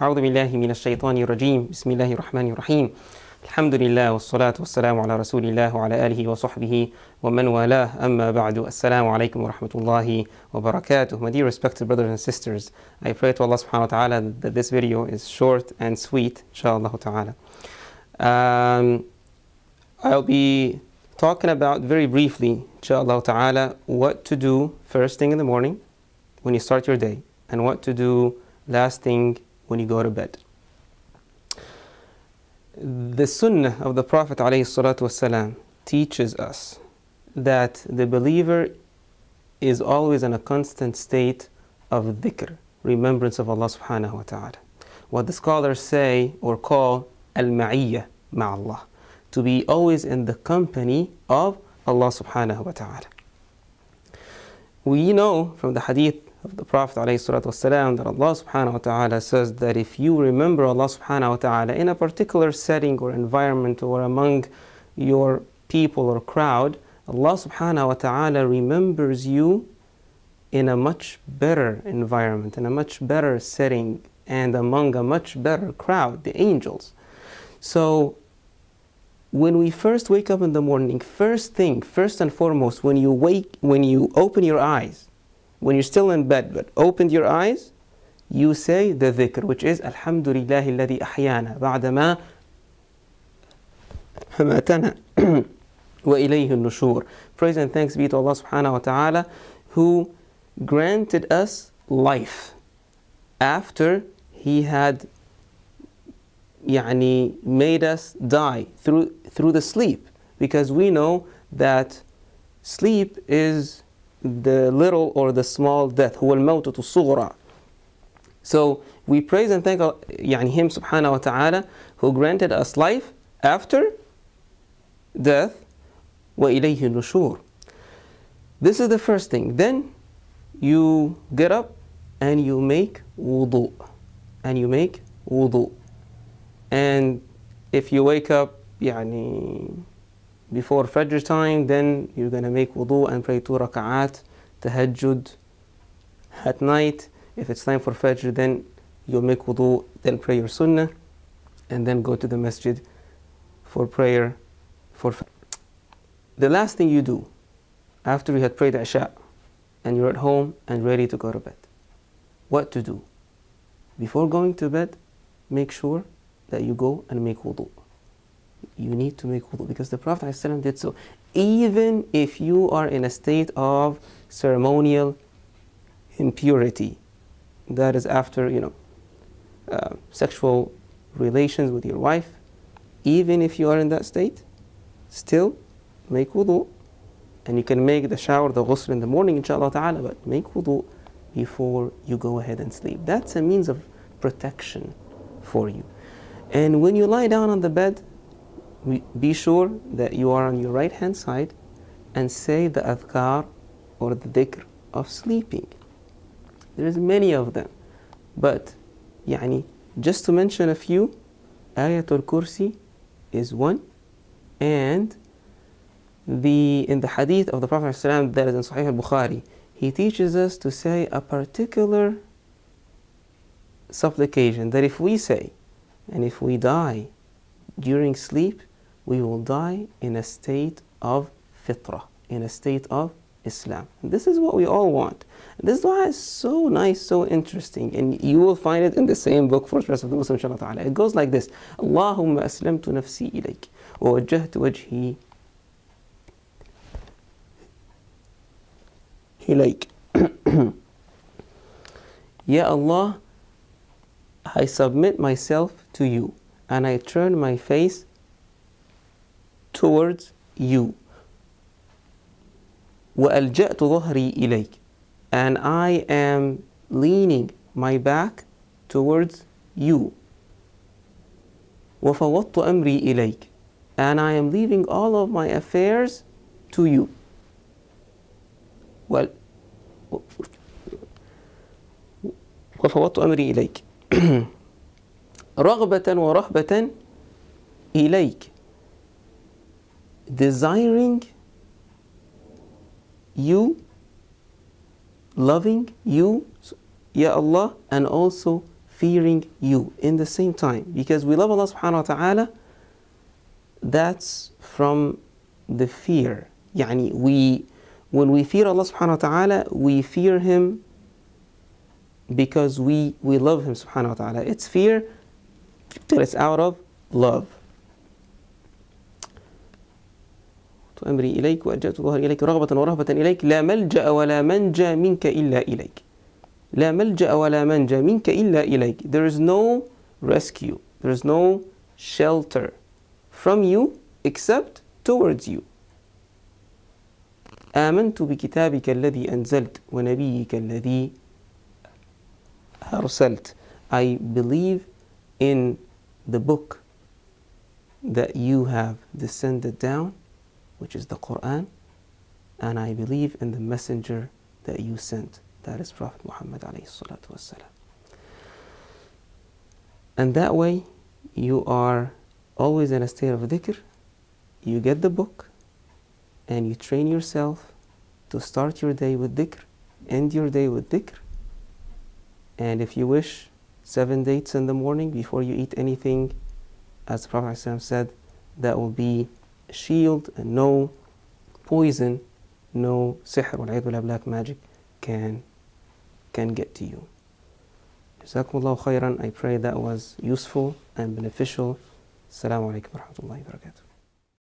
أعوذ بالله من الشيطان الرجيم بسم الله الرحمن الرحيم الحمد لله والصلاة والسلام على رسول الله وعلى آله وصحبه ومن والاه أما بعد السلام عليكم ورحمة الله وبركاته. My dear respected brothers and sisters, I pray to Allah subhanahu wa ta'ala that this video is short and sweet, inshallah ta'ala. I'll be talking about very briefly, inshallah ta'ala, what to do first thing in the morning when you start your day and what to do last thing when you go to bed. The sunnah of the Prophet ﷺ teaches us that the believer is always in a constant state of dhikr, remembrance of Allah subhanahu wa ta'ala. What the scholars say or call al-ma'iyyah ma'allah, to be always in the company of Allah subhanahu wa ta'ala. We know from the hadith of the Prophet ﷺ that Allah subhanahu wa ta'ala says that if you remember Allah subhanahu wa ta'ala in a particular setting or environment or among your people or crowd, Allah subhanahu wa ta'ala remembers you in a much better environment, in a much better setting, and among a much better crowd, the angels. So when we first wake up in the morning, first and foremost, when you open your eyes, when you're still in bed but opened your eyes, you say the dhikr, which is Alhamdulillahi alladhi ahyana ba'dama hamatana wa ilayhi nushur. Praise and thanks be to Allah subhanahu wa ta'ala who granted us life after He had made us die through the sleep, because we know that sleep is the little or the small death. هو الموتة الصغرى. So we praise and thank Him subhanahu wa ta'ala who granted us life after death. وإليه النشور. This is the first thing. Then you get up and you make wudu. And if you wake up before Fajr time, then you're going to make wudu and pray 2 raka'at, tahajjud at night. If it's time for Fajr, then you'll make wudu, then pray your sunnah, and then go to the masjid for prayer for Fajr. The last thing you do after you had prayed Isha and you're at home and ready to go to bed, what to do? Before going to bed, make sure that you go and make wudu. You need to make wudu because the Prophet ﷺ did so. Even if you are in a state of ceremonial impurity, that is after sexual relations with your wife, even if you are in that state, still make wudu. And you can make the shower, the ghusl in the morning, inshallah ta'ala, but make wudu before you go ahead and sleep. That's a means of protection for you. And when you lie down on the bed, be sure that you are on your right hand side and say the adhkar or the dhikr of sleeping. There's many of them, but just to mention a few, Ayatul Kursi is one, and in the hadith of the Prophet ﷺ that is in Sahih al-Bukhari, he teaches us to say a particular supplication that if we say and if we die during sleep, we will die in a state of fitrah, in a state of Islam. And this is what we all want. And this dua is so nice, so interesting, and you will find it in the same book for the rest of the Muslims, inshallah ta'ala. It goes like this: Allahumma aslamtu nafsi ilayk wa wajjahtu wajhi ilayk. Ya Allah, I submit myself to you and I turn my face towards you. وَأَلْجَأْتُ ظَهْرِي إِلَيْكَ, and I am leaning my back towards you. وَفَوَضْتُ أَمْرِي إِلَيْكَ, and I am leaving all of my affairs to you. وَفَوَضْتُ أَمْرِي إِلَيْكَ رَغْبَةً وَرَهْبَةً إِلَيْكَ, desiring you, loving you, Ya Allah, and also fearing you in the same time. Because we love Allah subhanahu wa ta'ala, that's from the fear. Yani when we fear Allah subhanahu wa ta'ala, we fear Him because we love Him subhanahu wa ta'ala. It's fear, but it's out of love. أمري إليك وألجأت ظهري إليك رغبة ورهبة إليك لا ملجأ ولا منجى منك إلا إليك. لا ملجأ ولا منجى منك إلا إليك. There is no rescue, there is no shelter from you except towards you. آمنت بكتابك الذي أنزلت ونبيك الذي أرسلت. I believe in the book that you have descended down, which is the Quran, and I believe in the messenger that you sent, that is Prophet Muhammad alayhi salatu wassalam. And that way you are always in a state of dhikr. You get the book and you train yourself to start your day with dhikr, end your day with dhikr, and if you wish, 7 dates in the morning before you eat anything, as the Prophet ﷺ said, that will be a shield, and no poison, no sihr wal black magic can get to you. Jazakumullahu khairan. I pray that was useful and beneficial. Assalamu alaikum wa rahmatullahi wa barakatuh.